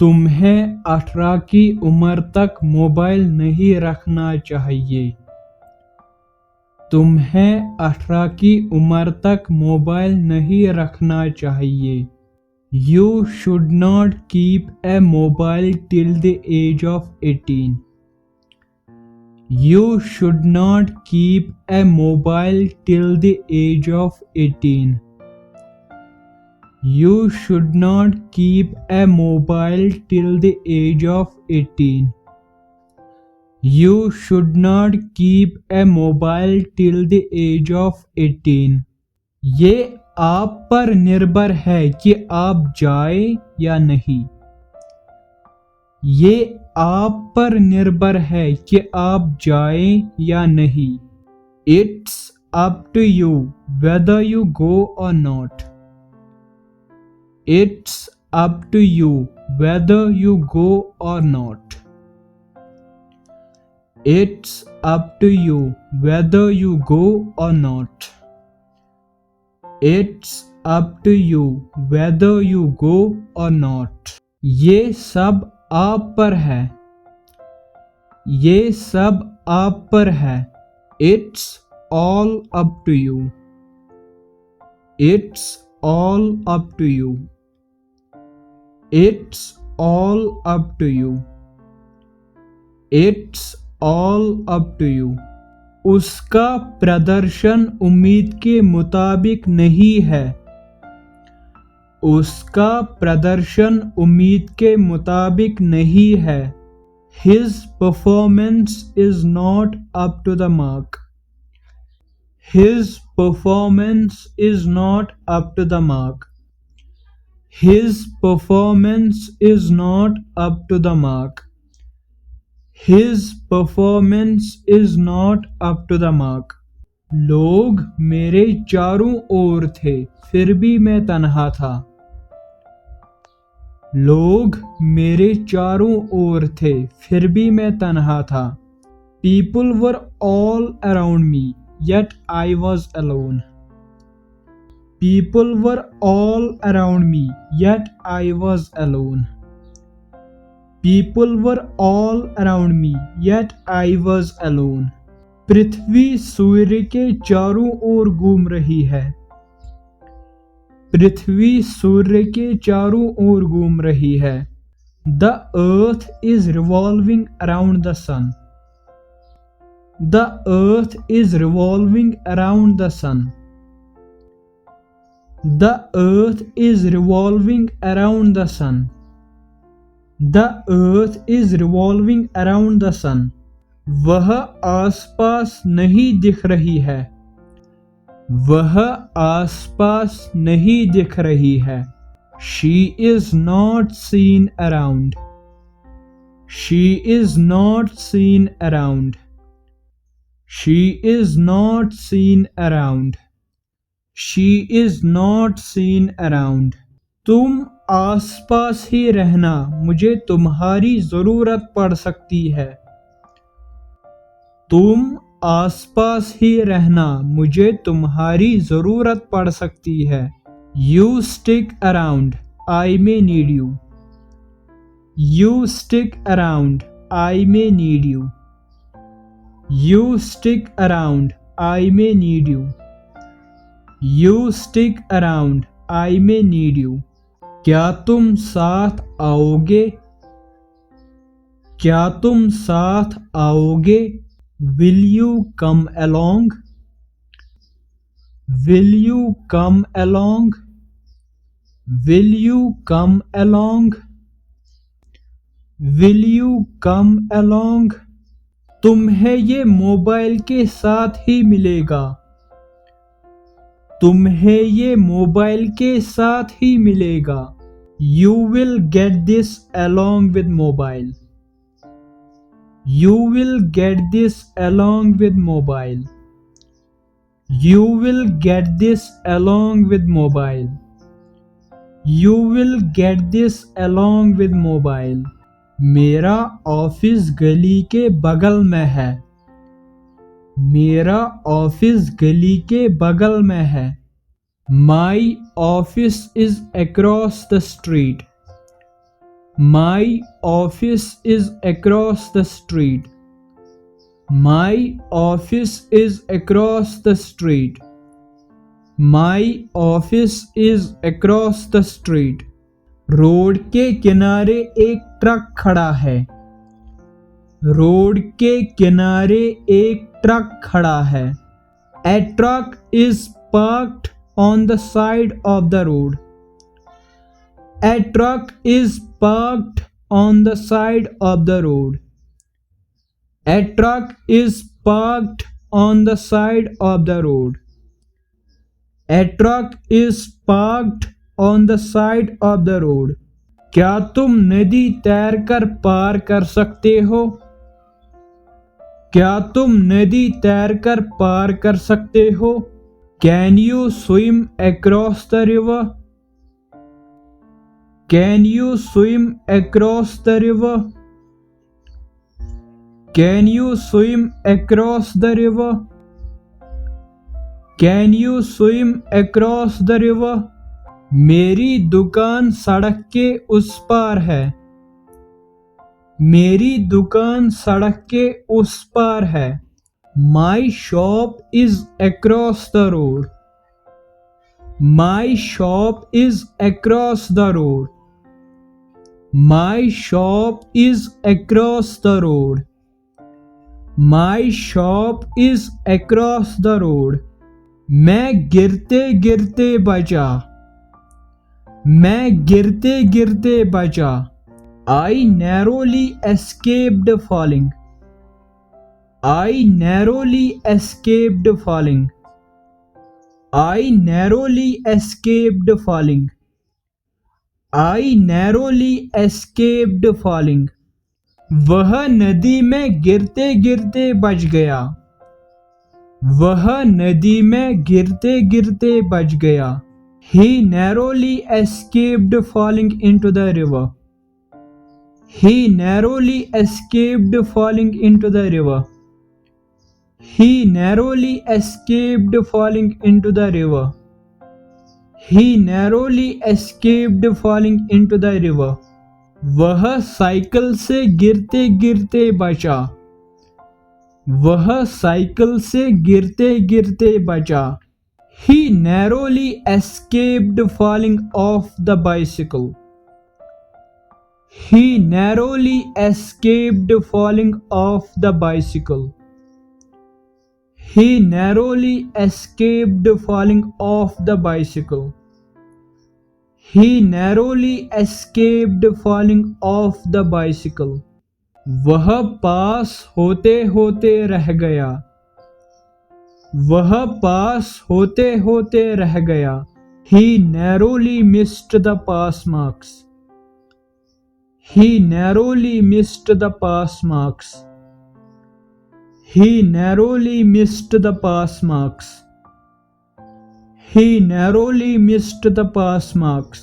तुम्हें 18 की उम्र तक मोबाइल नहीं रखना चाहिए। तुम्हें 18 की उम्र तक मोबाइल नहीं रखना चाहिए। You should not keep a mobile till the age of 18. You should not keep a mobile till the age of 18. You should not keep a mobile till the age of 18. You should not keep a mobile till the age of 18. ये आप पर निर्भर है कि आप जाएं या नहीं। ये आप पर निर्भर है कि आप जाएं या नहीं। It's up to you whether you go or not. It's up to you whether you go or not. It's up to you whether you go or not. It's up to you whether you go or not. ये सब आप पर है। ये सब आप पर है। It's all up to you. It's all up to you. It's all up to you. It's all up to you. उसका प्रदर्शन उम्मीद के मुताबिक नहीं है। उसका प्रदर्शन उम्मीद के मुताबिक नहीं है। His performance is not up to the mark. His performance is not up to the mark. His performance is not up to the mark. His performance is not up to the mark. लोग मेरे चारों ओर थे, फिर भी मैं तन्हा था। लोग मेरे चारों ओर थे, फिर भी मैं तन्हा था। People were all around me, yet I was alone. People were all around me, yet I was alone. People were all around me, yet I was alone. पृथ्वी सूर्य के चारों ओर घूम रही है। पृथ्वी सूर्य के चारों ओर घूम रही है। The earth is revolving around the sun. The earth is revolving around the sun. The earth is revolving around the sun. The earth is revolving around the sun. वह आसपास नहीं दिख रही है। वह आसपास नहीं दिख रही है। She is not seen around. She is not seen around. She is not seen around. She is not seen around. तुम आसपास ही रहना, मुझे तुम्हारी जरूरत पड़ सकती है। तुम आसपास ही रहना, मुझे तुम्हारी जरूरत पड़ सकती है। You stick around, I may need you. You stick around, I may need you. You stick around, I may need you. You stick around, I may need you. क्या तुम साथ आओगे? क्या तुम साथ आओगे? Will you come along? Will you come along? Will you come along? Will you come along? तुम्हें ये मोबाइल के साथ ही मिलेगा। तुम्हें ये मोबाइल के साथ ही मिलेगा। You will get this along with mobile. You will get this along with mobile. You will get this along with mobile. You will get this along with mobile. मेरा ऑफिस गली के बगल में है। मेरा ऑफिस गली के बगल में है। My office is across the street. My office is across the street. My office is across the street. My office is across the street. Road के किनारे एक ट्रक खड़ा है. रोड के किनारे एक ट्रक खड़ा है. A truck is parked on the side of the road. A truck is parked on the side of the road. A truck is parked on the side of the road. A truck is parked on the side of the road. क्या तुम नदी तैरकर पार कर सकते हो? क्या तुम नदी तैरकर पार कर सकते हो? Can you swim across the river? Can you swim across the river? Can you swim across the river? Can you swim across the river? मेरी दुकान सड़क के उस पार है. मेरी दुकान सड़क के उस पार है. My shop is across the road. My shop is across the road. My shop is across the road. My shop is across the road. मैं गिरते गिरते बचा. मैं गिरते गिरते बचा. I narrowly escaped falling. I narrowly escaped falling. I narrowly escaped falling. I narrowly escaped falling. वह नदी में गिरते गिरते बच गया. वह नदी में गिरते गिरते बच गया. He narrowly escaped falling into the river. He narrowly escaped falling into the river. He narrowly escaped falling into the river. He narrowly escaped falling into the river. वह साइकिल से गिरते गिरते बचा. वह साइकिल से गिरते गिरते बचा. He narrowly escaped falling off the bicycle. He narrowly escaped falling off the bicycle. He narrowly escaped falling off the bicycle. He narrowly escaped falling off the bicycle. वह पास होते होते रह गया. वह पास होते होते रह गया. He narrowly missed the pass marks. He narrowly missed the pass marks. He narrowly missed the pass marks. He narrowly missed the pass marks.